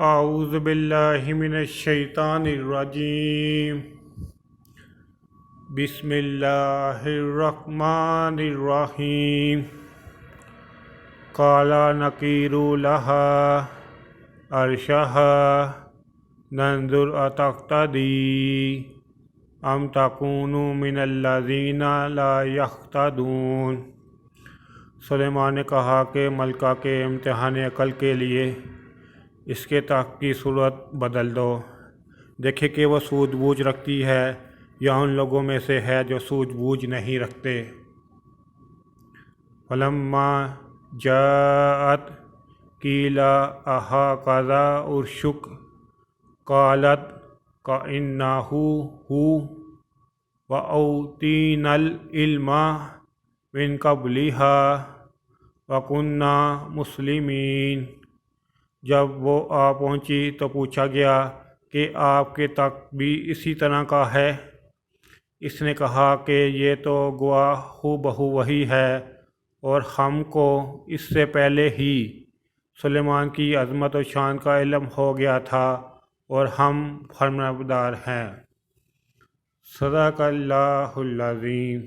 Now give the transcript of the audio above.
اعوذ باللہ من الشیطان الرجیم بسم اللہ الرحمن الرحیم قال نکیر لها عرشها ننظر اتقتدی ام تکون من الذین لا یهتدون۔ سلیمان نے کہا کہ ملکہ کے امتحان عقل کے لیے اس کے طاق کی صورت بدل دو، دیکھے کہ وہ سوجھ بوجھ رکھتی ہے یا ان لوگوں میں سے ہے جو سوجھ بوجھ نہیں رکھتے۔ فلما جاءت قیل اہکذا عرشک قالت کأنہ ہو وأوتینا العلم من قبلها وکنا مسلمین۔ جب وہ آ پہنچی تو پوچھا گیا کہ آپ کے تک بھی اسی طرح کا ہے؟ اس نے کہا کہ یہ تو گوا ہو بہو وہی ہے اور ہم کو اس سے پہلے ہی سلیمان کی عظمت و شان کا علم ہو گیا تھا اور ہم فرمانبردار ہیں۔ صدق اللہ العظیم۔